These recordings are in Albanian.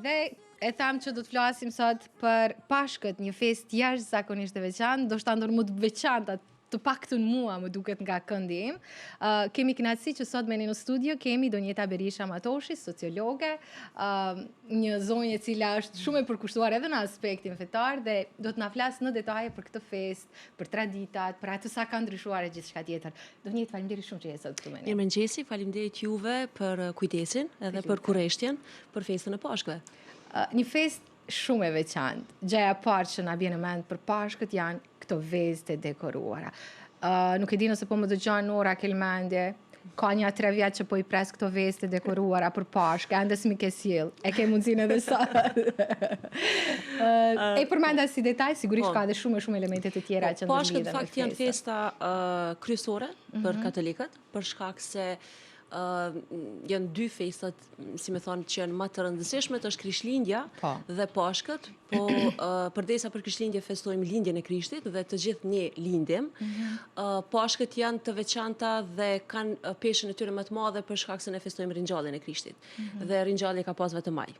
Dhe e tham që do të flasim sot për Pashkët, një festë jashtëzakonisht e veçantë, ndoshta ndër më të veçanta të paktën mua më duket nga këndi im. Kemi kënaqësi që sot me ne në studio kemi Donjeta Berisha Matoshi, sociologe, një zonjë e cila është shumë e përkushtuar edhe në aspektin fetar dhe do të na flasë në detaje për këtë festë, për traditat, për atë sa ka ndryshuar e gjithçka tjetër. Donjetë, faleminderit shumë që je sot këtu me ne. Mirëmëngjesi, faleminderit juve për kujdesin edhe për kurreshtjen për festën e Pashkëve. Një festë shumë e veçantë. Gjëja e parë që na bjen në mend për Pashkët janë këto vezë të dekoruara. Nuk e di nëse po më dëgjon Nora Kelmendje, ka një 3 vjet që po i pres këto vezë të dekoruara për Pashkë, ende s'mi ke sjell. E ke mundsinë edhe sa. E përmenda si detaj, sigurisht ka edhe shumë elemente të tjera që ndërlidhen. Pashkët në fakt janë festa kryesore për katolikët, për shkak se janë 2 festat, si me thonë, që janë më të rëndësishme, është Krishtlindja dhe Pashkët, po përdesa për Krishtlindje festojmë lindjen e Krishtit dhe të gjithë ne lindim. Pashkët janë të veçanta dhe kanë peshën e tyre më të madhe për shkak se ne festojmë ringjalljen e Krishtit. Dhe ringjallja ka pas vetëm maj.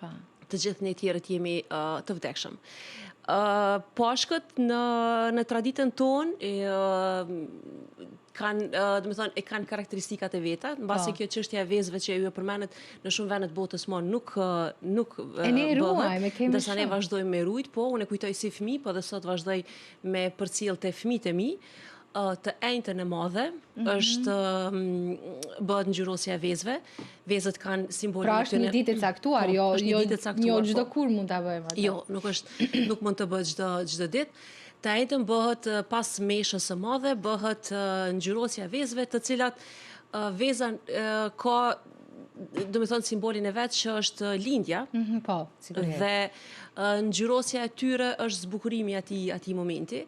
Të gjithë ne tjerët jemi të vdekshëm. Pashkët në traditën tonë kanë karakteristikat e veta, mbasi kjo çështja e vezëve që ju e përmendet në shumë vende të botës nuk bëhet. Ndërsa ne vazhdojmë me rujt, po unë e kujtoj si fëmijë, po dhe sot vazhdoj me përcjell te fëmijët e mi. Të enjtën e madhe është bëhet ngjyrosja e vezëve. Vezët kanë simbolin pra është një ditë e caktuar, jo çdo kur mund ta bëjmë atë. Jo, nuk mund të bëhet çdo ditë. Të enjtën bëhet pas meshës së madhe, bëhet ngjyrosja e vezëve, të cilat veza ka, do të thonë, simbolin e vet që është lindja. Po, sigurisht. Dhe ngjyrosja e tyre është zbukurimi i atij momenti.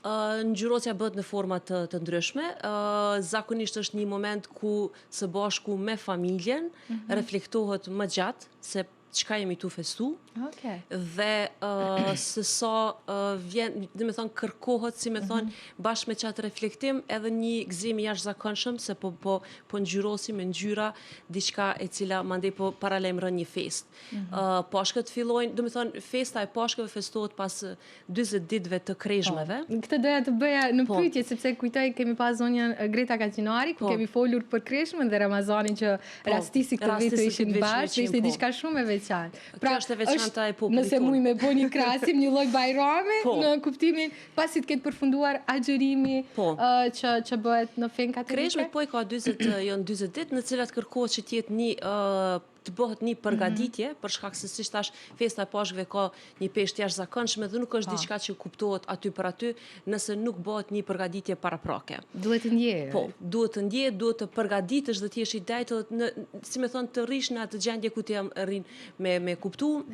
Ngjyrosja bëhet në forma të ndryshme. Zakonisht është një moment ku së bashku me familjen reflektohet më gjatë se çka jemi tu festu. Dhe se sa vjen, dhe me thonë, kërkohet, si me thonë, bashkë me qatë reflektim, edhe një gëzim i jashtëzakonshëm se po ngjyrosim me ngjyra diçka e cila mandej po paralajmëron një festë. Pashkët fillojnë, dhe me thonë, festa e Pashkëve festohet pas 40 ditëve të kreshmeve. Këtë doja të bëja në pyetje, sepse kujtoj kemi pas zonjën Greta Kaçinari, ku kemi folur për Krishmen dhe Ramazanin që rastisi këtë vit të ishin bashkë, ishte diçka shumë e veçantë. Pra, është e veçanta e popullit. Nëse muj me bo një krahasim, një lloj bajrami, në kuptimin pasi të ketë përfunduar agjërimi që bëhet në fen katolike. Kreshmet po i ka 40 ditë, në cilat kërkohet që të bëhet një përgatitje, për shkak se si thash, festa e Pashkëve ka një peshë jashtëzakonshme dhe nuk është diçka që kuptohet aty për aty, nëse nuk bëhet një përgatitje paraprake. Duhet të ndjehet. Po, duhet të ndjehet, duhet të përgatitesh dhe të jesh i drejtë, si me thonë, të rish në atë gjendje ku të jam rrin me kuptu.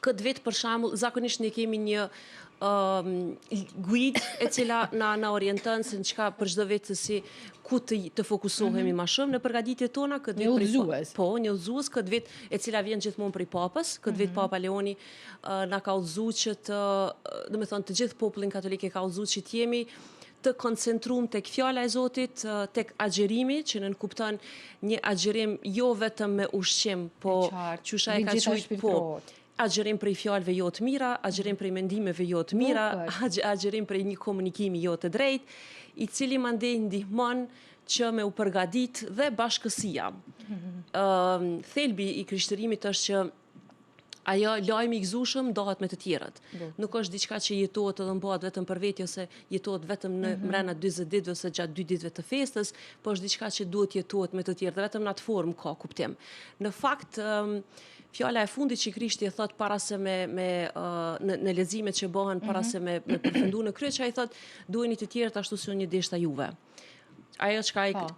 Këtë vit, për shembull, zakonisht ne kemi një guid e cila na orienton se në çka për çdo vit se si ku të fokusohemi më shumë në përgatitjet tona. Një udhëzues. Po, një udhëzues këtë vit e cila vjen gjithmonë prej Papës. Këtë vit Papa Leoni na ka udhëzuar që do të thonë, të gjithë popullin katolik e ka udhëzuar që të jemi të koncentruar tek fjala e Zotit, tek agjerimi, që nënkupton një agjerim jo vetëm me ushqim, po çusha e ka thujt, po agjerim prej fjalëve jo të mira, agjerim prej mendimeve jo të mira, agjerim prej një komunikimi jo të drejtë, i cili mandej ndihmon që me u përgatit dhe bashkësia. Thelbi i krishtërimit është që ajo lajmi i gëzueshëm dohet me të tjerët. Nuk është diçka që jetohet edhe bëhet vetëm për veti ose jetohet vetëm në brenda 40 ditëve ose gjatë 2 ditëve të festës, po është diçka që duhet jetohet me të tjerët, dhe vetëm në atë formë ka kuptim. Në fakt, fjala e fundit që Krishti e thot para se në leximet që bëhen para se me përfundu në krye, që ai thot, duheni të tjerët ashtu si unë deshta juve. Ajo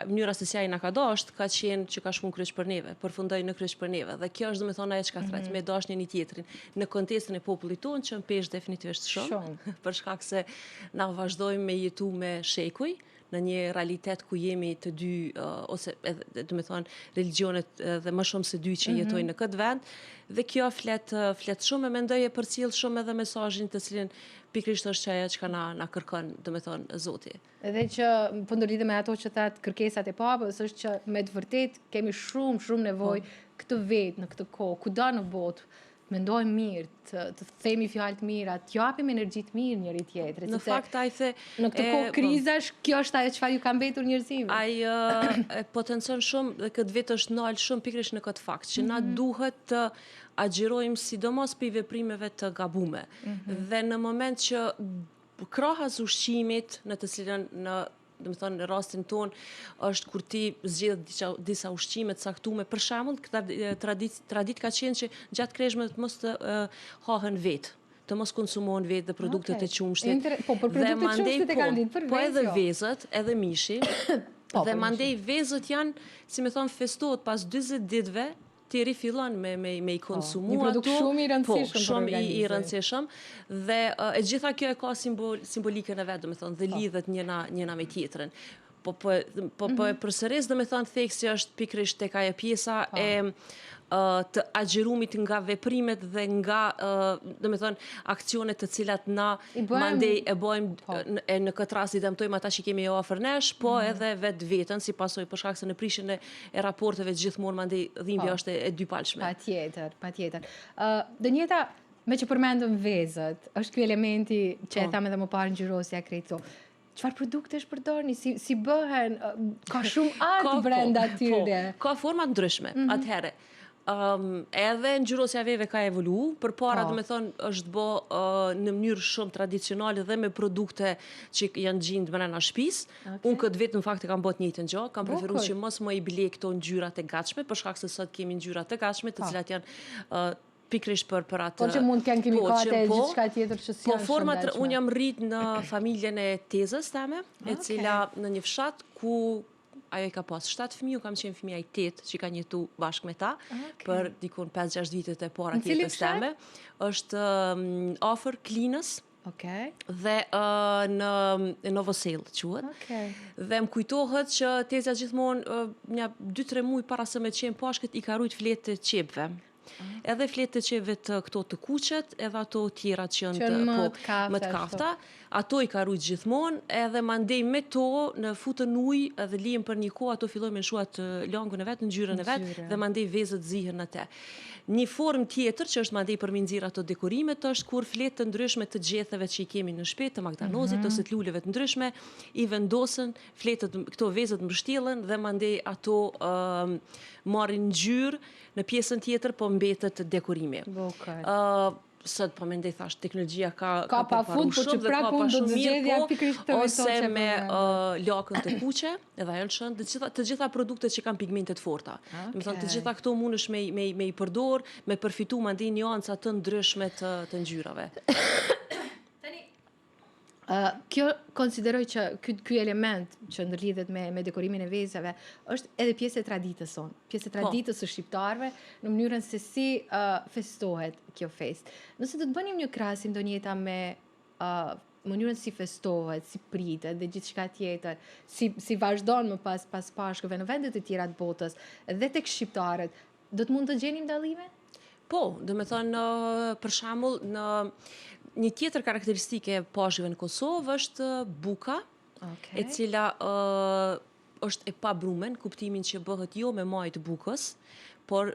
mënyra se si ai na ka dashur ka qenë që ka shkuar kryq për neve, përfundoi në kryq për neve. Dhe kjo është domethënë ajo që ka thret me dashnin një tjetrin në kontekstin e popullit tonë që mpesh definitivisht shumë, për shkak se na vazhdojmë me jetu me shekuj në një realitet ku jemi të dy ose domethënë religionet dhe më shumë se dy që jetojnë në këtë vend, dhe kjo flet shumë, mendoj e përcjell shumë edhe mesazhin të cilin pikërisht është ajo që na kërkon, domethënë, Zoti. Edhe që po ndërlidhem me ato që thatë kërkesat e Papës, është që me të vërtet kemi shumë nevojë këtë vetë në këtë kohë, kudo në botë, mendojmë mirë, të themi fjalë të mira, të japim energji të mirë njëri tjetrit. Në fakt ai the në këtë kohë krizash, kjo është ajo çfarë ju ka mbetur njerëzimit. Ai potencon shumë dhe këtë vetë është ndal shumë pikërisht në këtë fakt që na duhet të agjirojmë sidomos për veprimeve të gabume. Dhe në moment që krahas ushqimit në të cilën do të thonë në rastin ton është kur ti zgjedh disa ushqime të caktuara, për shembull, tradit ka qenë që gjatë kreshmeve të mos të hahen vetë, të mos konsumohen vetë dhe produktet e qumshtit. Po, për produktet e qumshtit e kanë ditë për po edhe vezët, edhe mishi. Dhe mandej vezët janë, si më thon, festohet pas 40 ditëve, ti rifillon me i konsumu një produkt shumë i rëndësishëm. Po, shumë i rëndësishëm. Dhe e gjitha kjo e ka simbolikën e vetë, do me thonë, dhe lidhet njëna me tjetrën. Po e përsëris, do me thonë, theksi është pikrisht tek ajo pjesa e të agjërumit nga veprimet dhe nga, do me thonë, aksionet të cilat na mandej e bojmë, në këtë rast i dëmtojmë ata që kemi afër nesh, po edhe vetë vetën, si pasoj për shkak se në prishjen e raporteve gjithmonë mandej dhimbja është e dypalshme. Patjetër. Dënjeta, me që përmendëm vezët, është ky elementi që e thamë edhe më parë ngjyrosja krejt këto. Çfarë produkte është përdorni? Si bëhen? Ka shumë art brenda tyre. Ka forma ndryshme. Atëherë, edhe ngjyrosja veve ka evolu, përpara do me thonë është bë në mënyrë shumë tradicionale dhe me produkte që janë gjindë brenda shtëpisë. Unë këtë vetë në fakt e kam bërë të njëjtën gjë, kam preferuar që mos më i blej këto ngjyrat e gatshme, për shkak se sot kemi ngjyrat e gatshme, të cilat janë pikrisht për atë. Po që mund të kenë kimikate e gjithçka tjetër që si janë. Po format unë jam rrit në familjen e tezës teme, e cila në një fshat ku ajo i ka pas 7 fëmijë, kam qenë fëmija i 8 që ka jetu bashkë me ta, për dikun 5-6 vitet e para tjetës teme. Është afër Klinës, dhe në Novosel quhet. Dhe më kujtohet që teza gjithmonë një 2-3 muaj para se me qenë pashkët i ka rujt fletë të qepve. Edhe fletë të qepve të këto të kuqet, edhe ato tjera që janë më të kafta. Ato i ka rujt gjithmonë, edhe mandej me to në futën ujë edhe lijem për një kohë, ato filloj me nshuat langën e vetë, në ngjyrën e vetë, dhe mandej vezët zihen në te. Një formë tjetër që është mandej për mi nxirr ato dekorimet është kur fletë të ndryshme të gjetheve që i kemi në shtëpi, të magdanozit ose të luleve të ndryshme, i vendosen fletët, këto vezët mbështjellen dhe mandej ato marrin ngjyrë në pjesën tjetër, po mbetet dekorimi. Sot po mendoj thash teknologjia ka pafund, po që prapë unë do të zgjedhja pikërisht këtë metodë ose me lakën të kuqe, edhe ajo në shën, të gjitha produktet që kanë pigmente të forta. Do të thonë të gjitha këto mundesh me i përdor, me përfitu mandej nuanca të ndryshme të ngjyrave. Kjo konsideroj që ky element që ndërlidhet me dekorimin e vezave është edhe pjesë e traditës sonë, pjesë e traditës së shqiptarëve në mënyrën se si festohet kjo fest. Nëse do të bënim një krahasim ndonjëta me mënyrën si festohet, si pritet dhe gjithçka tjetër, si vazhdon më pas pashkëve në vendet e tjera të botës dhe tek shqiptarët, do të mund të gjenim dallime? Po, do me thonë, për shembull, në një tjetër karakteristike e pashkëve në Kosovë është buka, e cila është e pabrume në kuptimin që bëhet jo me majë të bukës, por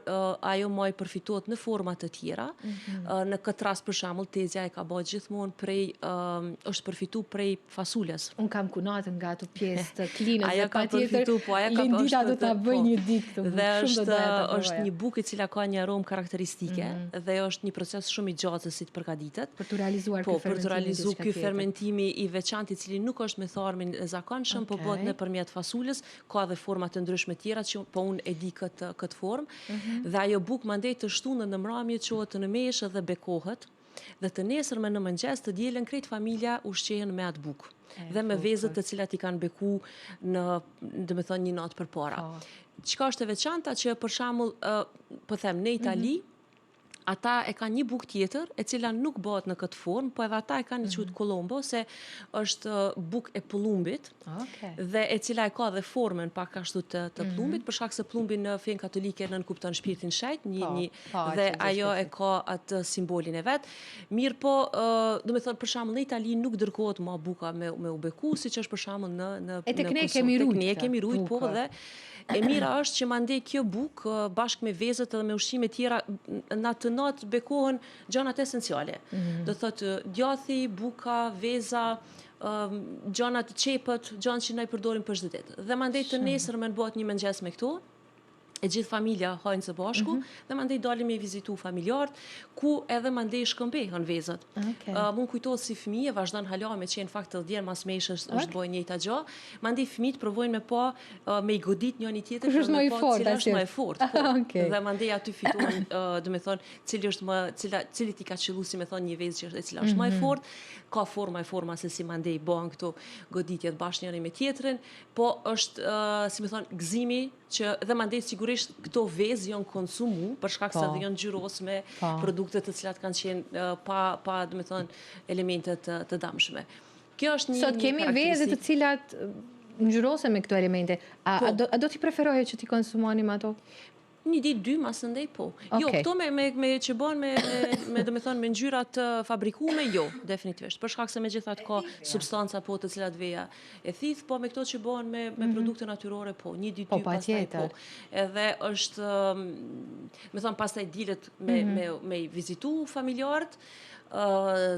ajo maj përfitohet në format të tjera. Në këtë rast për shembull tezja e ka bërë gjithmonë është përfitu prej fasulës. Unë kam kunatën nga ato pjesë të Klinës. Ajo ka përfitu, po ajo ka Lindita do ta bëj një ditë këtë. Dhe është një bukë e cila ka një aromë karakteristike dhe është një proces shumë i gjatë si të përgatitet. Për të realizuar ky fermentimi i veçantë i cili nuk është me tharmin e zakonshëm, po bëhet nëpërmjet fasulës, ka edhe forma të ndryshme tjera që po unë e di këtë formë. Dhe ajo bukë mandej të shtunën në mramje qohet në meshë dhe bekohet, dhe të nesërme në mëngjes të dielën krejt familja ushqehen me atë bukë. Dhe me vezët të cilat i kanë beku në, do me thonë, një natë përpara. Çka është e veçanta që për shembull, po them në Itali, ata e kanë një bukë tjetër, e cila nuk bëhet në këtë formë, po edhe ata e kanë një quhet Colombo, se është bukë e pullumbit, dhe e cila e ka dhe formën pak ashtu të pullumbit, për shkak se plumbin në fen katolike nënkupton shpirtin shejt, dhe ajo e ka atë simbolin e vet. Mirë po, do me thonë për shembull në Itali nuk dërgohet më buka me u beku, siç është për shembull në tek ne kemi rujt, po dhe E mira është që mandej kjo bukë bashkë me vezët edhe me ushqime tjera na të natë bekohen gjanat esenciale. Do thotë djathi, buka, veza, gjanat qepët, gjanat që na i përdorim për çdo ditë. Dhe mandej të nesërmen bëhet një mëngjes me këto. E gjithë familja hajnë së bashku dhe mandej dalim me vizitu familjarët, ku edhe mandej shkëmbehen vezët. Mund kujtohet si fëmijë, vazhdon hala me qenë fakt të djerë mas meshës është bojë njëjta gjë. Mandej fëmijët provojnë me pa me i godit njëri tjetër për me pa cila është më e fortë. Dhe mandej aty fituan, do me thonë, cili ti ka qellu si me thonë një vezë që e cila është më e fortë, ka forma se si mandej bëhen këto goditjet bashkë njëri me tjetrin, po është si me thonë gëzimi që dhe mandej sigurisht këto vezë janë konsumu për shkak se janë ngjyros me produkte të cilat kanë qenë pa do me thonë elemente të damshme. Kjo është një Sot kemi vezë të cilat ngjyrosen me këto elemente. A do t'i preferoje që t'i konsumonim ato? Një ditë, dy, mas ndej, po. Jo, këto me që bën me do me thonë, me ngjyrat fabrikume, jo, definitivisht. Për shkak se me gjithat ka substanca po të cilat veja e thith, po me këto që bën me produkte natyrore, po. Një ditë, dy, pastaj, po. Edhe është, me thonë, pastaj dilet me vizitu familjarët,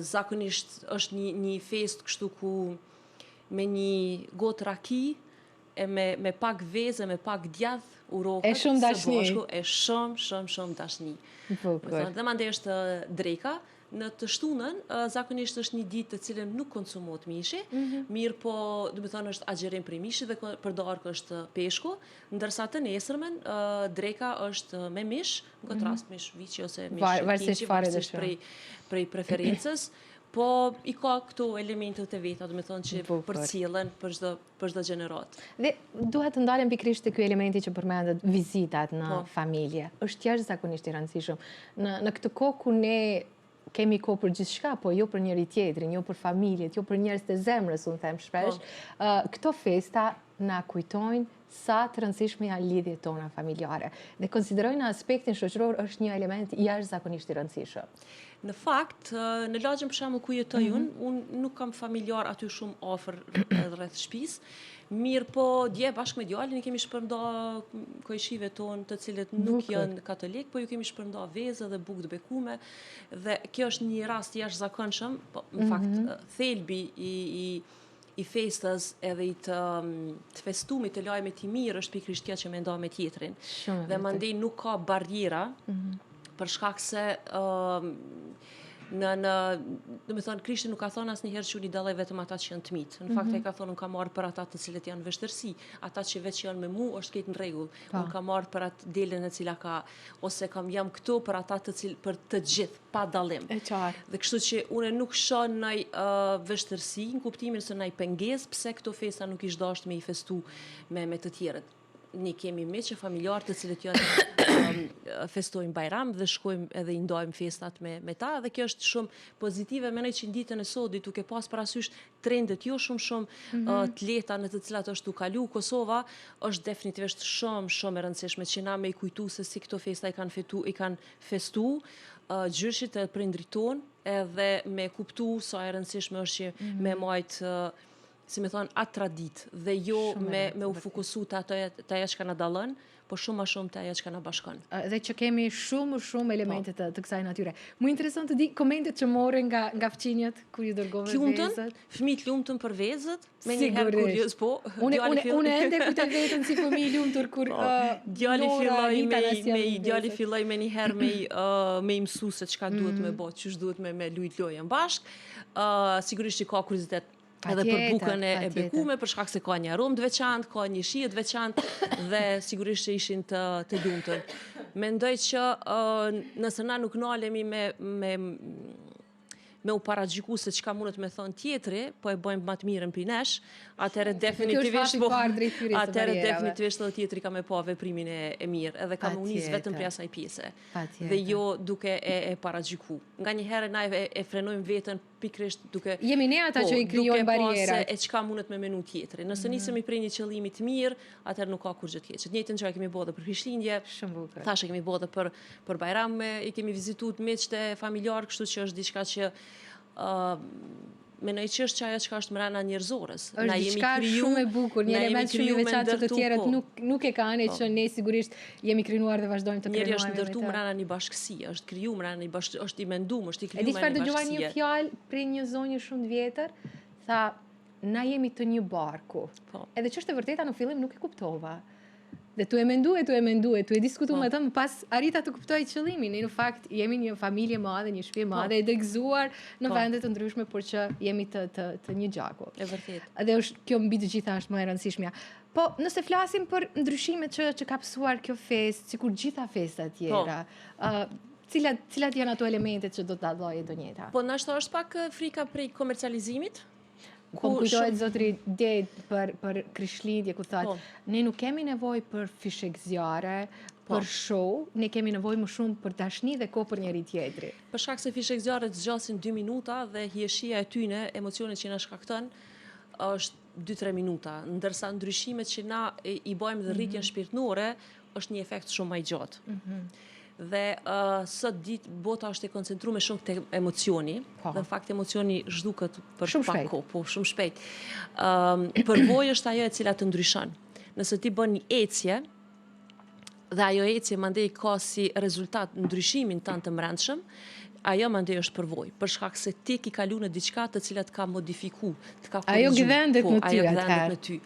zakonisht është një fest kështu ku me një gotë raki, e me pak vezë, me pak djath, urokët, e shumë dashni. E shumë dashni. Dhe mandej është dreka, në të shtunën, zakonisht është një ditë të cilën nuk konsumohet mishi, mirë po, do me thonë, është agjerim për mishi dhe për darkë është peshku, ndërsa të nesërmen, dreka është me mish, në këtë rast mish vici ose mish tinqi, varsisht prej preferencës, po i ka këto elementet e veta, do me thonë që përcjellen për çdo gjenerat. Dhe duhet të ndalem pikërisht te ky elementi që përmendet vizitat në familje. Është jashtëzakonisht i rëndësishëm. Në këtë kohë ku ne kemi kohë për gjithçka, po jo për njëri tjetrin, jo për familjet, jo për njerëz të zemrës, unë them shpesh. Këto festa na kujtojnë sa të rëndësishme janë lidhjet tona familjare. Dhe konsiderojnë aspektin shoqëror është një element jashtëzakonisht i rëndësishëm. Në fakt, në lagjën për shembull ku jetoj unë nuk kam familjar aty shumë afër rreth shtëpisë. Mirë po, dje bashkë me djalin i kemi shpërnda kojshive tonë të cilët nuk janë katolik, po ju kemi shpërnda vezë dhe bukë të bekume, dhe kjo është një rast jashtëzakonshëm, po në fakt thelbi i festës edhe i të festumit të lajmit i mirë është pikërisht kjo që me nda me tjetrin. Dhe mandej nuk ka barriera, për shkak se do me thonë, Krishti nuk ka thonë asnjëherë që unë i dalloj vetëm ata që janë të mitë. Në fakt, ai ka thonë, unë ka marrë për ata të cilët janë vështirësi, ata që veç janë me mu, është këtë në rregull. Unë ka marrë për atë delën e cila ka, ose jam këtu për ata për të gjithë, pa dallim. Dhe kështu që unë nuk shoh ndonjë vështirësi në kuptimin se ndonjë pengesë pse këto festa nuk ish dashur me i festu me të tjerët. Ne kemi meqe familjarë të cilët janë festojnë Bajram dhe shkojmë edhe i ndajmë festat me ta, dhe kjo është shumë pozitive. Menoj që në ditën e sodit, duke pas parasysh trendet jo shumë të lehta në të cilat është u kalu Kosova, është definitivisht shumë e rëndësishme që na me i kujtu se si këto festa i kanë festu gjyrshit e prindrit tonë, edhe me kuptu sa e rëndësishme është që me majtë si me thonë, atë tradit, dhe jo me u fokusu të aja që ka na dalën, po shumë ma shumë të aja që ka na bashkon. Dhe që kemi shumë elemente të kësaj natyre. Mu interesant të di komentet që morën nga fqinjët, kur ju dërgove vezët. Fëmijët lumtën për vezët, me një herë kurioz, po. Unë ende kujtoj vetën si fëmijë lumtur kur djali filloi me një herë me i mësu se çka duhet me bë, ç'është duhet me lujt lojën bashk. Sigurisht që ka kuriozitet edhe për bukën e bekume, për shkak se ka një aromë të veçantë, ka një shije të veçantë, dhe sigurisht që ishin të lumtur. Mendoj që nëse na nuk nalemi me u paragjyku se çka mundet me thonë tjetri, po e bëjmë më të mirën për nesh, atëherë definitivisht edhe tjetri ka me pa veprimin e mirë, edhe ka me unis vetëm për asaj pjese, dhe jo duke e paragjyku. Nga një herë na e frenojmë veten pikrisht duke jemi ne ata që i krijojmë barierat. E çka mundet me menu tjetri. Nëse nisemi prej një qëllimi të mirë, atëherë nuk ka kur gjë të keq. Të njëjtën çka kemi bërë për Krishtlindje, thashë kemi bërë për Bajram, i kemi vizituar miqtë familjar, kështu që është diçka që mendoj që është ajo që është mbrana njerëzores. Është diçka shumë e bukur, një element shumë i veçantë që të tjerët nuk e kanë, që ne sigurisht jemi krijuar dhe vazhdojmë të krijojmë. Njeri është ndërtuar mbrana një bashkësie, është krijuar mbrana një bashkësie, është i menduar, është i krijuar mbrana një bashkësie. E di çfarë dëgjova një fjalë prej një zonjë shumë të vjetër, tha na jemi të një barku. Edhe që është e vërteta në fillim nuk e kuptova. Dhe tu e mendue, tu e diskutu me të, më pas arrita të kuptoj qëllimin. Ne në fakt jemi një familje madhe, një shtëpi madhe, e dëgzuar në vende të ndryshme, por që jemi të një gjaku. E vërtet. Dhe kjo mbi të gjitha është më e rëndësishmja. Po, nëse flasim për ndryshimet që ka pësuar kjo fest, sikur gjitha festat tjera, cilat janë ato elementet që do të dalloje donjeta? Po, nashta është pak frika prej komercializimit. Po më kujtohet zotri Det për Krishtlindje ku thotë, ne nuk kemi nevojë për fishek zjarre, për show, ne kemi nevojë më shumë për dashni dhe kohë për njëri tjetri. Për shkak se fishek zjarre të zgjasin 2 minuta dhe hieshia e tyne, emocionet që na shkakton, është 2-3 minuta, ndërsa ndryshimet që na i bëjmë dhe rritjen shpirtënore është një efekt shumë më i gjatë. Dhe sot ditë bota është e koncentruar shumë te emocioni, dhe në fakt emocioni zhduket për pak kohë, po shumë shpejt. Përvojë është ajo e cila të ndryshon. Nëse ti bën një ecje dhe ajo ecje mandej ka si rezultat ndryshimin tënd të brendshëm, ajo mandej është përvojë, për shkak se ti ke kaluar në diçka të cilat ka modifikuar, të ka korrigjuar. Ajo gdhendet në ty ajo gdhendet në ty.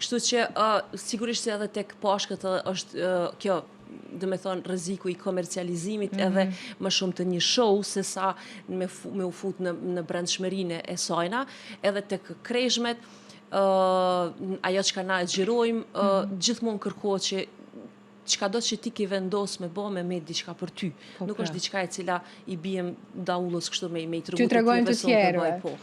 Kështu që sigurisht edhe tek pashkët është kjo dhe me thonë rreziku i komercializimit edhe më shumë të një show se sa me u fut në brendshmërinë e sajna, edhe tek kreshmet, ajo që na e xhirojmë, gjithmonë kërkohet që çka do që ti ke vendos me bë me diçka për ty. Nuk është diçka e cila i biem daullës kështu me i treguar të tregojmë të tjerëve. Po.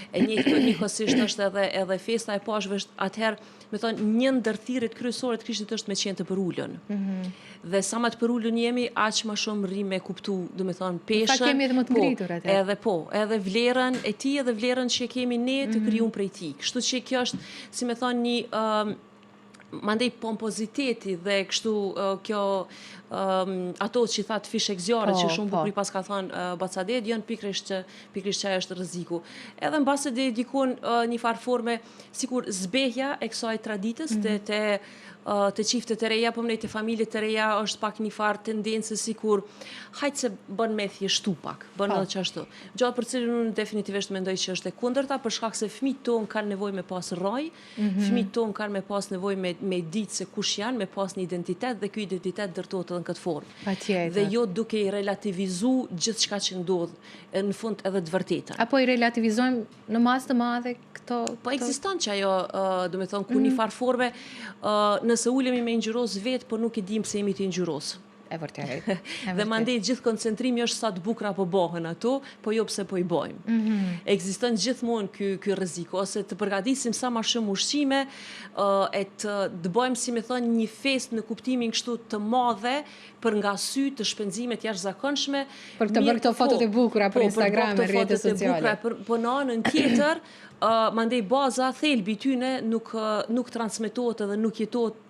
E njëkohësisht është edhe festa e pashëve është atëherë, me thonë, një ndër thirrjet kryesore të Krishtit është me qenë të përulën. Dhe sa më të përulën jemi, aq më shumë rrim me kuptu, do të thonë, peshën. Sa kemi edhe më të ngritur atë. Edhe vlerën e tij edhe vlerën që kemi ne të krijuar prej tij. Kështu që kjo është, si më thonë, një mandej pompoziteti dhe kështu kjo ato që thatë fishek zjarre që shumë bukur pas ka thënë Bacadet janë pikërisht që është rreziku. Edhe mbase dikon një farë forme sikur zbehja e kësaj traditës të çiftet e reja, po më të familjet e reja është pak një farë tendencë sikur hajtë se bën me thjeshtu pak, bën edhe çashtu. Gjatë për cilën unë definitivisht mendoj që është e kundërta, për shkak se fëmijët tonë kanë nevojë me pas rroj, fëmijët tonë kanë me pas nevojë me ditë se kush janë, me pas një identitet dhe ky identitet dërtohet edhe në këtë formë. Patjetër. Dhe jo duke i relativizuar gjithçka që ndodh, në fund edhe të vërtetën. Apo i relativizojmë në masë të madhe këto. Po ekziston që ajo, do të thonë, ku një farë forme nëse ulemi me ngjyros vetë, por nuk e dim pse jemi të ngjyros. E vërtet. Dhe mandej gjithë koncentrimi është sa të bukura po bëhen ato, po jo pse po i bëjmë. Ekziston gjithmonë ky rrezik, ose të përgatisim sa më shumë ushqime, e të bëjmë, si më thonë, një fest në kuptimin kështu të madhe për nga sy të shpenzimet jashtëzakonshme. Për të bërë këto fotot e bukura për Instagram e rrjetet sociale. Po në anën tjetër, mandej baza, thelbi tyne nuk transmetohet edhe nuk jetohet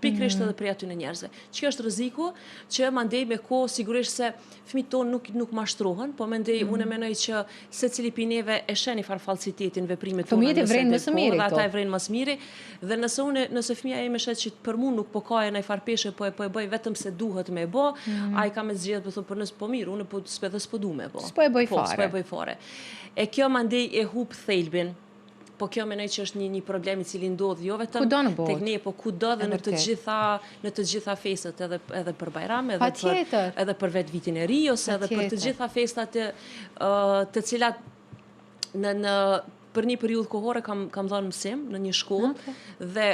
pikërisht edhe prej aty në njerëzve. Që është rreziku që mandej me kohë sigurisht se fëmijët tonë nuk mashtrohen, po mendej unë mendoj që secili prej neve e sheh një farë fallësitetin veprimet tona. Fëmijët e vrenë më së miri. Dhe ata e vrenë më së miri. Dhe nëse fëmia ime shet që për mua nuk po ka ndaj farë peshe, po e bëj vetëm se duhet me e bë, ai ka me zgjedh të thonë për nëse po mirë, unë po s'po du me bë. S'po e bëj fare. S'po e bëj fare. E kjo mandej e hub thelbin. Po kjo mendoj që është një problem i cili ndodh jo vetëm tek ne, po kudo dhe në të gjitha festat, edhe për Bajram, edhe për vetë vitin e ri, ose edhe për të gjitha festat të cilat për një periudhë kohore kam dhënë mësim në një shkollë dhe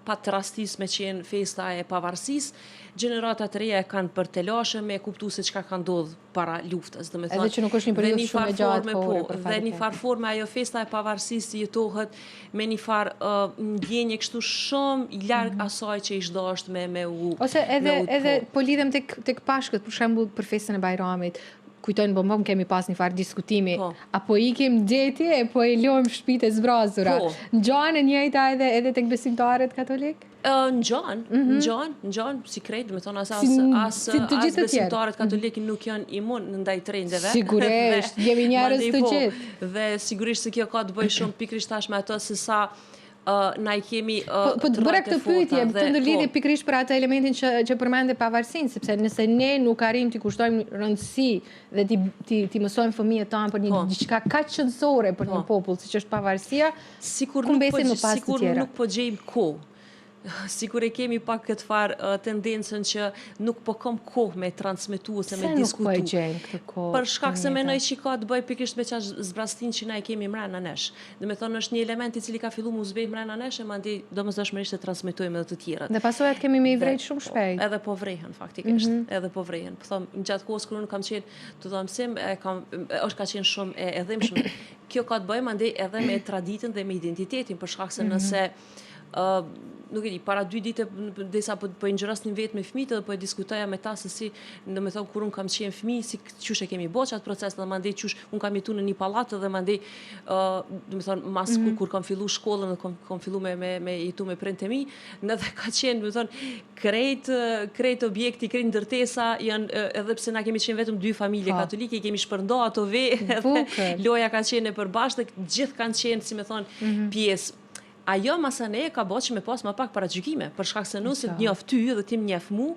pa të rastis me qenë festa e pavarësisë, gjeneratat e reja kanë për të lashë me kuptu se çka ka ndodhur para luftës, edhe që nuk është një periudhë shumë e gjatë, dhe një farë forme ajo festa e pavarësisë jetohet me një farë ndjenje kështu shumë larg asaj që ish dashur me u. Ose edhe po lidhem tek pashkët, për shembull për festën e Bajramit. Kujtojnë bombom kemi pas një farë diskutimi, apo ikim deti e po e lojmë shtëpitë e zbrazura. Ngjanë e njëjta edhe tek besimtarët katolik? Në gjanë, si krejt, me thonë as besimtarët katolikë nuk janë imun në ndaj trendeve. Sigurisht, jemi njerëz të gjithë. Dhe sigurisht se kjo ka të bëjë shumë pikrisht tash me ato se sa na I kemi të bëra këtë pyetje të ndërlidhje pikërisht për atë elementin që përmende pavarësinë, sepse nëse ne nuk arrim të kushtojmë rëndësi dhe ti mësojmë fëmijët tanë për një diçka kaq qëndësore për një popull siç është pavarësia, sikur nuk po gjejmë kohë. Sikur e kemi pak këtë farë tendencën që nuk po kam kohë me transmetu ose me diskutu. Se nuk po e gjejmë këtë kohë? Për shkak se menoj që ka të bëj pikërisht me qash zbrastin që na e kemi mrena nesh. Dhe me thonë është një element I cili ka fillu mu zbej mrena nesh e mandi domosdoshmërisht e transmetojmë edhe të tjerët. Dhe pasojat kemi me I vrejt shumë shpejt. Edhe po vrehen faktikisht. Edhe po vrehen. Po them gjatë kohës kur unë kam qenë të dhomësim, është ka qenë shumë e dhimbshme. Kjo ka të bëjë mandej edhe me traditën dhe me identitetin, për shkak se nëse nuk e di, para 2 dite desa po inxhiras një vetë me fëmijët dhe po e diskutoja me ta se si, do me thonë kur unë kam qenë fëmijë, si qysh e kemi boqë atë proces dhe mandej qysh unë kam jetu në një pallatë dhe mandej do me thonë mas kur kam fillu shkollën dhe kam fillu me jetu me prindët e mi, në dhe ka qenë, do me thonë, krejt objekti, krejt ndërtesa janë edhe pse na kemi qenë vetëm 2 familje katolike, kemi shpërndo ato ve, loja ka qenë e përbashkët, gjithë kanë qenë, si me thonë, pjesë. Ajo masane ka bëjë që me pas ma pak paragjykime, për shkak se nëse të njoh ty dhe ti më njeh mu,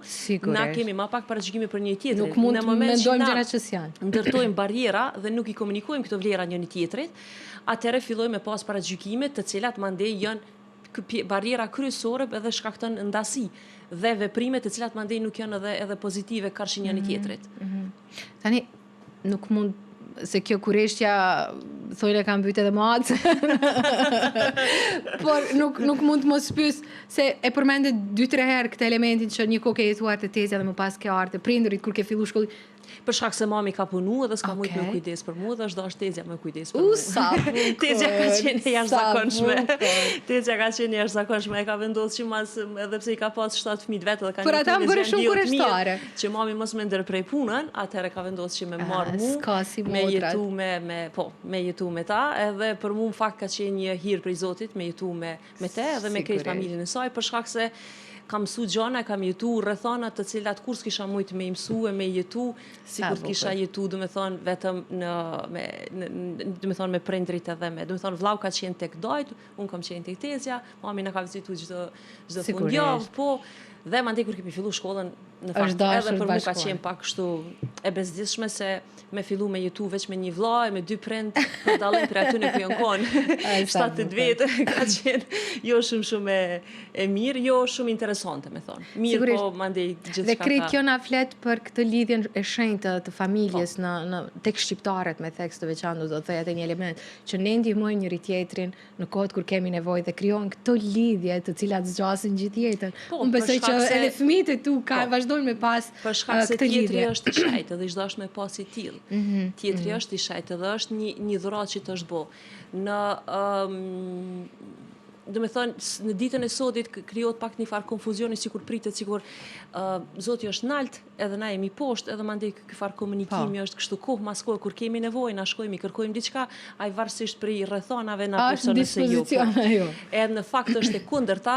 na kemi ma pak paragjykime për një tjetrin. Nuk mund të mendojmë gjëra që janë. Ndërtojmë barriera dhe nuk I komunikojmë këto vlera njëri tjetrit, atëherë fillojmë me pas paragjykime të cilat mandej janë barriera kryesore edhe shkakton ndasi dhe veprime të cilat mandej nuk janë edhe pozitive karshi njëri tjetrit. Tani nuk mund se kjo kureshtja thojnë e kam bytë edhe matë por nuk mund të mos pyes se e përmende 2-3 herë këtë elementin që një kohë ke jetuar të tezja dhe më pas ke arte prindërit kur ke fillu shkollë për shkak se mami ka punu edhe s'ka mujt me kujdes për mua dhe është dash tezja me kujdes për mua. Sa bukur. Tezja ka qenë jashtëzakonshme. Tezja ka qenë jashtëzakonshme, e ka vendosur që mas edhe pse I ka pas 7 fëmijë vetë dhe ka për ata më bëri shumë kureshtare. Që mami mos më ndërprej punën, atëherë ka vendosur që me marr mua. Si me jetu me jetu me ta, edhe për mua në fakt ka qenë një hir prej Zotit me jetu me te edhe me krejt familjen e saj për shkak se kam mësu gjana, kam jetu rrethana të cilat kur s'kisha mujt me mësu e me jetu, sikur të kisha jetu, do me thonë, vetëm do me thonë me prindrit edhe me, do me thonë, vllau ka qenë tek dajt, unë kam qenë tek tezja, mami na ka vizitu çdo fundjavë, po, dhe mandej kur kemi fillu shkollën, në fakt edhe për mua ka qenë pak kështu e bezdishme se me fillu me jetu veç me një vlla e me 2 prind, për dallim për aty ku janë konë 7 vjetë, ka qenë jo shumë e mirë, jo shumë interesante, me thonë. Mirë, po mandej gjithçka. Dhe krejt kjo na flet për këtë lidhjen e shenjtë të familjes tek shqiptarët me tekst të veçantë, do të thojë atë një element që ne ndihmojmë njëri tjetrin në kohët kur kemi nevojë dhe krijojnë këto lidhje të cilat zgjasin gjithë jetën. Unë besoj që edhe fëmijët e tu vazhdojnë me pas këtë lidhje. Për shkak se tjetri është I shajtë dhe I dashur me pas I tillë. Tjetri është I shajtë dhe është një dhuratë që të është bo. Do me thonë, në ditën e sotit krijohet pak një farë konfuzioni, sikur pritet, sikur Zoti është nalt, edhe na jemi poshtë, edhe mandej ky farë komunikimi është kështu kohë mas kohë, kur kemi nevojë, na shkojmë, kërkojmë diçka, ai varësisht për rrethonave na person nëse jo. Edhe në fakt është e kundërta,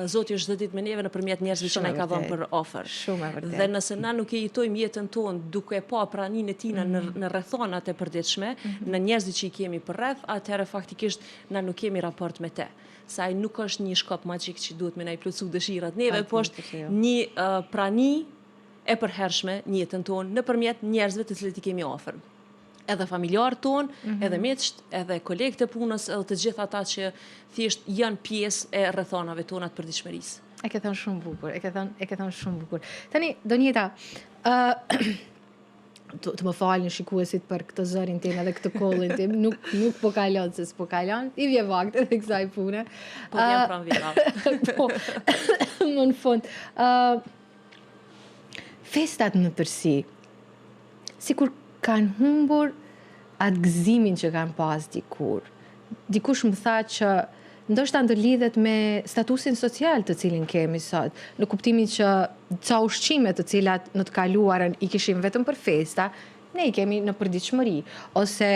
Zoti është çdo ditë me neve nëpërmjet njerëzve që na ka dhënë për ofër. Shumë e vërtetë. Dhe nëse na nuk e jetojmë jetën tonë duke pa praninë e tina në rrethonat e përditshme, në njerëzit që I kemi përreth, atëherë faktikisht na nuk kemi raport me te. Sa ai nuk është një shkop magjik që duhet me na I plotësu dëshirat neve, po është një prani e përhershme në jetën tonë nëpërmjet njerëzve të cilët I kemi afër. Edhe familjarët tonë, edhe miqt, edhe kolegët e punës, edhe të gjithë ata që thjesht janë pjesë e rrethonave tona të përditshmërisë. E ke thënë shumë bukur, e ke thënë shumë bukur. Tani, Donjeta, të më falin shikuesit për këtë zërin tim edhe këtë kollin tim, nuk po kalon se s'po kalon, I vje vakt edhe kësaj pune. Po vjen pranë vjera. Po, më në fund. Festat në tërsi, sikur kanë humbur atë gëzimin që kanë pas dikur. Dikush më tha që ndoshta ndërlidhet me statusin social të cilin kemi sot, në kuptimin që ca ushqime të cilat në të kaluarën I kishim vetëm për festa, ne I kemi në përditshmëri, ose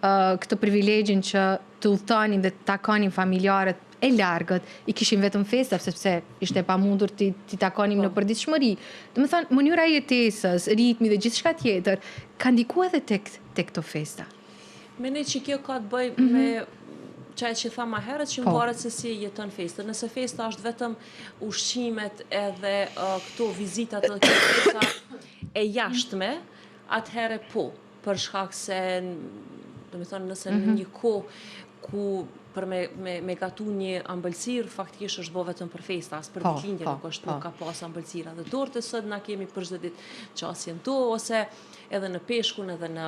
këtë privilegjin që të udhtonin dhe të takonin familjarët e largët i kishin vetëm festa, sepse ishte pamundur ti takonim në përditshmëri. Do të thonë, mënyra e jetesës, ritmi dhe gjithçka tjetër ka ndikuar edhe tek këto festa. Mendoj që kjo ka të bëjë me çaj që tha më herët që varet se si jeton festa. Nëse festa është vetëm ushqimet edhe këto vizitat edhe këto festa e jashtme, atëherë po, për shkak se domethënë nëse në një kohë ku për me gatu një ambëlsirë, faktikisht është bo vetëm për festa, as për ditëlindje nuk është nuk ka pas ambëlsira dhe torte, sot na kemi për çdo ditë qasjen to, ose edhe në peshkun, edhe në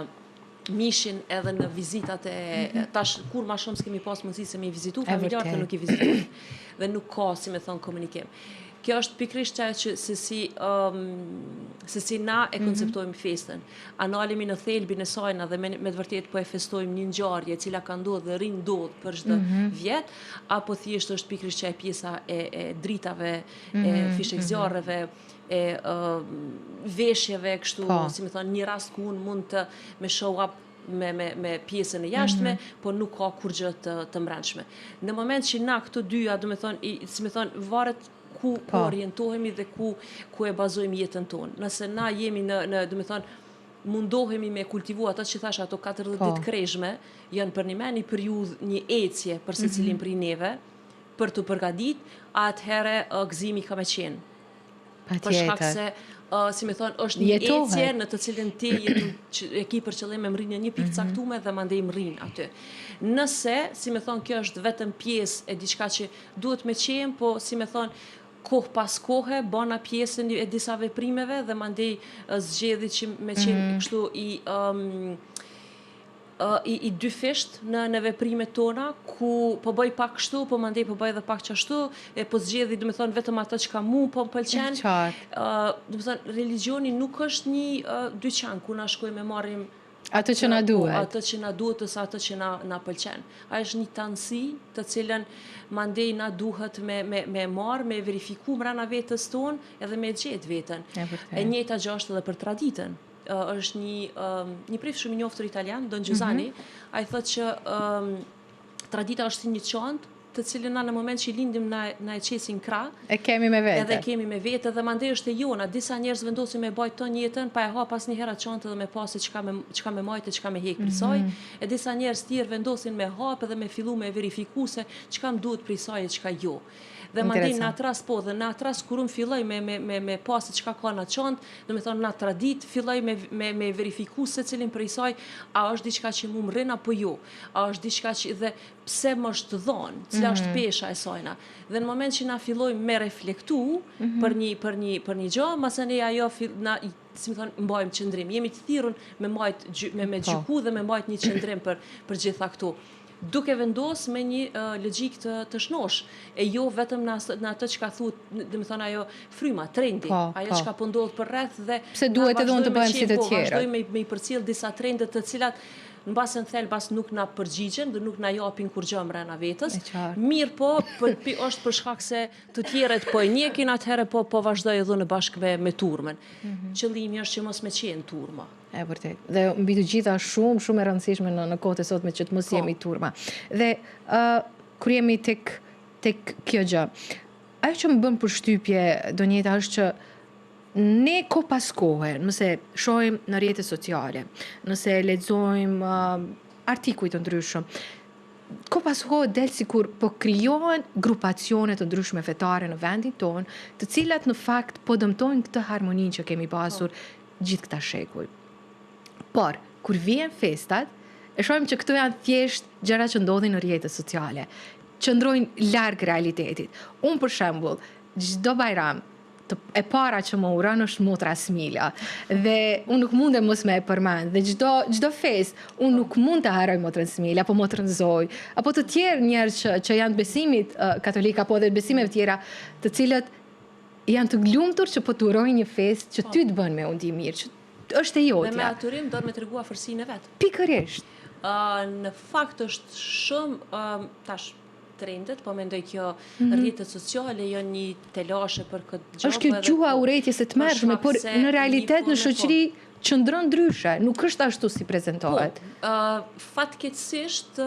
mishin, edhe në vizitat e tash kur ma shumë s'kemi pas mundësi se me i vizitu, familjarët nuk i vizitu dhe nuk ka, si me thonë, komunikim. Kjo është pikrisht që se si na e konceptojmë festën. A nalemi në thelbin e sajna dhe me të vërtet po e festojmë një ngjarje cila ka ndodhur dhe ndodh për çdo vjet, apo thjesht është pikrisht që e pjesa e dritave, e fishek zjarreve, e veshjeve kështu, si me thonë, një rast ku unë mund të me show up me pjesën e jashtme, po nuk ka kur gjë të mbrëmshme. Në moment që na këto dyja, do me thonë, si me thonë, varet ku orientohemi dhe ku e bazojmë jetën tonë. Nëse na jemi do me thonë, mundohemi me kultivu ato që thash, ato 40 ditë krejshme, janë për një periudhë, një ecje për secilin prej neve, për të përgatit, atëherë gëzimi ka me qenë. Për shkak se, si me thonë, është një ecje në të cilën ti e ki për qëllim me mrinjë një pikë caktume dhe mandej mrinjë aty. Nëse, si me thonë, kjo është vetëm pjesë e diçka që duhet me qenë, po si me thonë, kohë pas kohë, bana pjesën e disa veprimeve dhe mandej zgjedhi që me qenë kështu i dyfisht në veprimet tona, ku po bëj pak kështu, po mandej po bëj edhe pak qashtu, po zgjedhi, do me thonë, vetëm ato që ka mu po më pëlqen. Do me thonë, religioni nuk është një dyqan ku na shkojmë e marrim ato që na duhet. Ato që na duhet ose ato që na pëlqen. A është një tanësi të cilën mandej na duhet me marrë, me verifiku mrena vetës tonë edhe me gjetë vetën. E njëjta gjë është edhe për traditën. Është një prif shumë i njoftër italian, Don Giussani, ai thotë që tradita është si një çantë të cilën na në moment që i lindim na e qesin krah. E kemi me vete. Edhe kemi me vete dhe mandej është e jona. Disa njerëz vendosin me bajt ton jetën, pa e ha pas një herë çantë dhe me pas se çka me majtë, çka me hek prej saj. E disa njerëz tjerë vendosin me hap edhe me fillu me verifiku se çka më duhet prej saj e çka jo. Dhe mandej në atë rast po, dhe në atë rast kur unë filloj me pas se çka ka në çantë, do me thonë në tradit, filloj me verifiku se cilin prej saj, a është diçka që mu më rrin apo jo, a është diçka që dhe pse më është dhonë, cila është pesha e sajna. Dhe në moment që na filloj me reflektu për një gjë, mase ne ajo si më thonë, mbajmë qëndrim. Jemi të thirrur me gjyku dhe me mbajt një qëndrim për gjitha këtu. Duke vendos me një logjik të shnosh, e jo vetëm në atë që ka thuhet, dhe më thonë ajo fryma, trendi, ajo që ka po ndodhë për rreth dhe pse duhet edhe unë të bëjmë si të tjerë. Vazhdojmë me i përcjell disa trendet të cilat në basën thellë bas nuk na përgjigjen dhe nuk na japin kur gjë mrena vetës. Mirë po, është për shkak se të tjerët po e njekin, atëherë po vazhdoj edhe në bashkë me turmën. Qëllimi është që mos me qenë turma. E vërtet. Dhe mbi të gjitha shumë e rëndësishme në kohët e sotme që të mos jemi turma. Dhe kur jemi tek kjo gjë, ajo që më bën përshtypje Donjeta është që ne ko pas kohe, nëse shohim në rrjetet sociale, nëse lexojmë artikuj të ndryshëm, ko pas kohë del sikur po krijohen grupacione të ndryshme fetare në vendin tonë, të cilat në fakt po dëmtojnë këtë harmoninë që kemi pasur gjithë këta shekuj. Por, kur vjen festat, e shohim që këto janë thjesht gjëra që ndodhin në rrjetet sociale, që ndrojnë larg realitetit. Unë për shembull, çdo Bajram e para që më uron është motra Smila, dhe unë nuk mundem mos me e përmend, dhe çdo fest unë nuk mund të harroj motrën Smila, apo motrën Zoj, apo të tjerë njerëz që janë besimit katolik apo edhe besimeve tjera, të cilët janë të glumtur që po të urojnë një fest që ty të bën me undi mirë, që është e jotja. Dhe me aturim do me tregua fërsinë e vet. Pikërisht. Në fakt është shumë tash trendet, po mendoj kjo rrjetet sociale janë një telashe për këtë gjë. Është kjo gjuha urrëties së tmerrshme, por në realitet në shoqëri qëndron ndryshe, nuk është ashtu si prezentohet. Fatkeqësisht,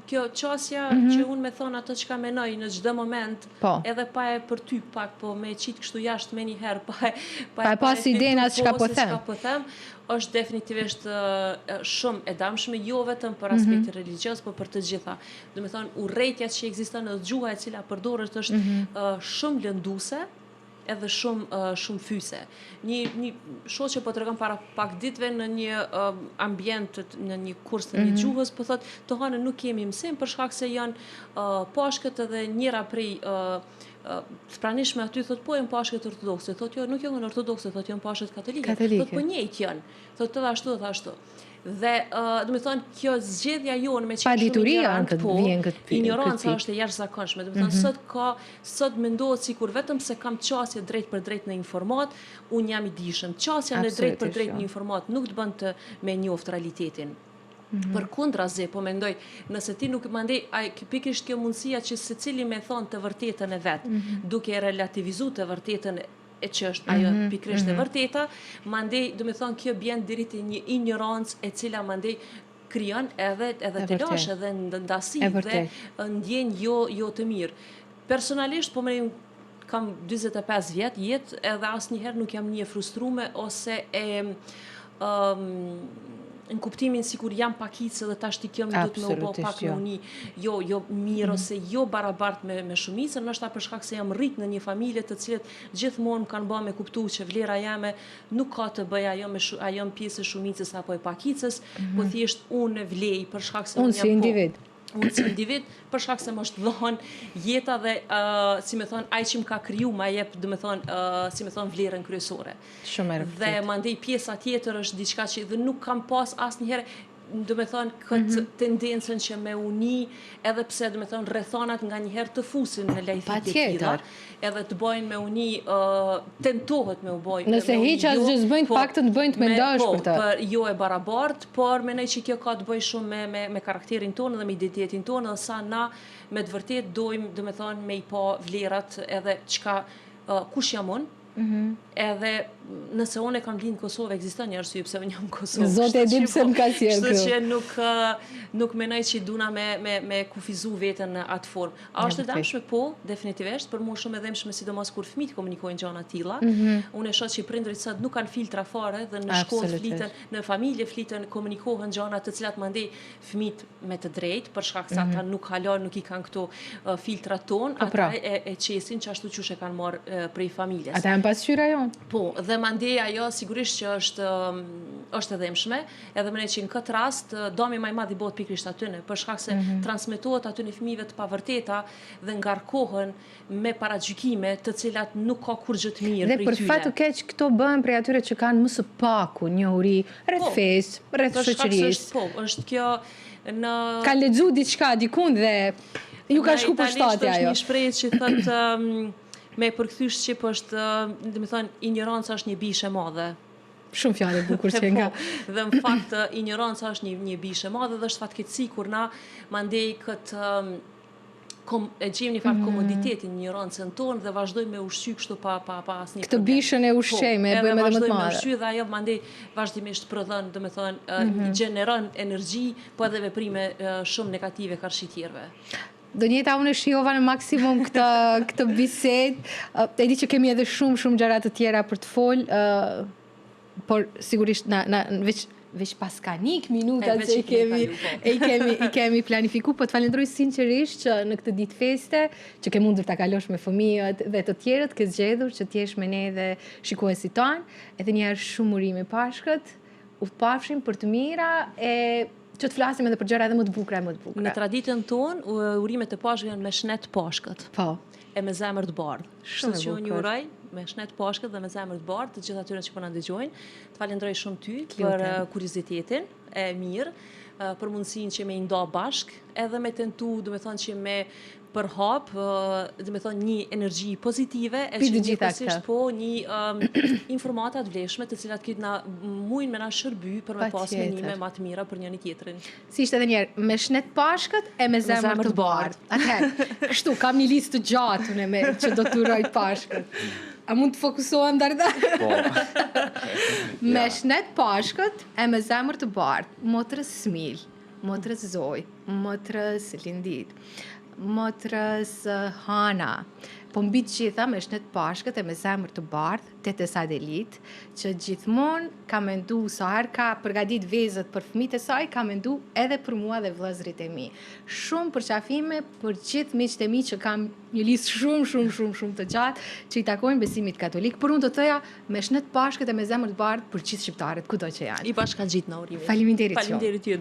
kjo qasja që unë me thonë ato që ka menoj në çdo moment, edhe pa e për ty pak, po me qitë kështu jashtë me njëherë, pa e pas idenë as çka po them, është definitivisht shumë e damshme, jo vetëm për aspektin religios, por për të gjitha. Do me thonë, urrejtja që ekziston në gjuha e cila përdoret është shumë lënduse, edhe shumë fyse. Një shoqe po tregon para pak ditëve në një ambient, në një kurs të një gjuhës, po thotë, të hanë nuk kemi mësim për shkak se janë pashkët edhe njëra prej të pranishme aty, thotë, po janë pashkët ortodokse, thotë, jo, nuk janë ortodokse, thotë, janë pashkët katolike, thotë, po njëjtë janë, thotë, edhe ashtu, edhe ashtu. Dhe, do me thonë, kjo zgjedhja jonë me që shumë ignorant, po, ignoranca është e jashtëzakonshme. Do me thonë, sot mendohet sikur vetëm se kam qasje drejt për drejt në informat, unë jam i dishëm. Qasja në drejt për drejt në informat nuk të bën të me njoft realitetin. Për kundrazi, po mendoj, nëse ti nuk mandej, pikërisht kjo mundësia që secili me thonë të vërtetën e vetë, duke relativizu të vërtetën e që është ajo pikrisht e vërteta, mandej, do me thonë, kjo bjen deri te një ignorancë e cila mandej krijon edhe të lash, edhe ndasi dhe ndjen jo të mirë. Personalisht, po më kam 45 vjet jetë edhe asnjëherë nuk jam një frustrume ose në kuptimin sikur jam pakicë dhe tash ti kjo më do të më bëj pak më uni jo mirë ose jo barabart me shumicën, ndoshta për shkak se jam rrit në një familje të cilët gjithmonë më kanë bërë me kuptu që vlera jame nuk ka të bëj ajo pjesë e shumicës apo e pakicës, po thjesht unë vlej për shkak se unë si individ. Unë si individ, për shkak se më është dhënë jeta dhe, si me thonë, ai që më ka kriju, ma jep, do me thonë, si me thonë, vlerën kryesore. Shumë e rëftit. Dhe mandej pjesa tjetër është diçka që dhe nuk kam pas asnjëherë, do me thonë, këtë tendencën që me uni, edhe pse, do me thonë, rrethonat nga njëherë të fusin në lajthit e tjera, edhe të bojnë me uni, tentohet me u bojnë. Nëse hiq asgjë s'bëjnë, paktën të bëjnë të mendosh për të. Jo e barabart, por menoj që kjo ka të bëjë shumë me karakterin tonë dhe me identitetin tonë, dhe sa na me të vërtet dojmë, do me thonë, me i pa vlerat edhe çka kush jam unë, edhe nëse unë e kam lind në Kosovë, ekziston një arsye pse unë jam në Kosovë. Zotë e di pse më ka sjellë këtu. Kështu që nuk menoj që duna me kufizu veten në atë formë. A është e dëmshme? Po, definitivisht, për mua shumë e dëmshme, sidomos kur fëmijët komunikojnë gjëra të tilla. Unë e shoh që prindërit sot nuk kanë filtra fare dhe në shkollë fliten, në familje fliten, komunikohen gjëra të cilat mandej fëmijët me të drejtë, për shkak se ata nuk halon, nuk i kanë këto filtrat ton, ata e qesin që ashtu qysh e kanë marrë prej familjes. Ata janë pasqyra jon. Po, dhe mandej ajo sigurisht që është e dëmshme, edhe më ne që në këtë rast domi më i madh i bëhet pikërisht atyne, për shkak se transmetohet aty në fëmijëve të pavërteta dhe ngarkohen me paragjykime të cilat nuk ka kur gjë të mirë prej tyre. Dhe për fat të keq këto bëhen prej atyre që kanë më së paku njohuri rreth fesë, rreth shoqërisë. Po, është kjo në ka lexuar diçka dikun dhe ju ka shku për shtatja ajo. Është një shprehje që thotë me përkthysh Shqip është, dhe me thonë, ignoranca është një bishe madhe. Shumë fjalë bukur që nga. Dhe në fakt, ignoranca është një bishe madhe dhe është fatkeqësi kur na mandej këtë e gjejmë një farë komoditetin, ignorancën tonë dhe vazhdojmë me ushqy kështu pa asnjë. Këtë bishën e ushqejme e bëjmë edhe më të madhe. Vazhdojmë me ushqy dhe ajo mandej vazhdimisht prodhon, do me thonë, gjeneron energji, po edhe veprime shumë negative karshi tjerëve. Do njëta unë e shijova në maksimum këtë bisedë. E di që kemi edhe shumë gjëra të tjera për të folë, por sigurisht veç pas ka 1 minuta që i kemi planifiku, po të falenderoj sinqerisht që në këtë ditë feste, që ke mundur ta kalosh me fëmijët dhe të tjerët, ke zgjedhur që t'jesh me ne dhe shikuesit tanë, edhe një herë shumë urime Pashkët, u pafshim për të mira e që të flasim edhe për gjëra edhe më të bukura. Në traditën tonë, urimet e Pashkët janë me shnet Pashkët. Po. E me zemër të bardhë. Shumë që unë uroj me shnet Pashkët dhe me zemër të bardhë, të gjithë atyre që po na dëgjojnë. Të falenderoj shumë ty për kuriozitetin e mirë, për mundësinë që me i nda bashk, edhe me tentu, do me thonë që me përhap, dhe me thonë një energji pozitive, e që një pësisht po një informata të vleshme të cilat këtë na mujnë me na shërby për me pas menime ma të mira për njëri tjetrin. Si ishte edhe njerë, me shnet Pashkët e me zemër të bardhë. Atëherë, kështu, kam një listë të gjatë që do të uroj Pashkët. A mund të fokusohem darda? Po. Me shnet pashkët e me zemër të bardhë, motrës Smil, motrës Zoj, motrës Lindit, motrës Hana, po mbi të gjitha me shnet pashkët e me zemër të bardhë, tetes Adelit, që gjithmonë ka mendu sa herë ka përgatit vezët për fëmijët e saj, ka mendu edhe për mua dhe vëllezërit e mi. Shumë përqafime për gjithë miqtë e mi që kam një listë shumë të gjatë që i takojnë besimit katolik, por unë do të thoja me shnet pashkët e me zemër të bardhë për gjithë shqiptarët kudo që janë. I bashkangjitur në urimin. Faleminderit. Faleminderit ju.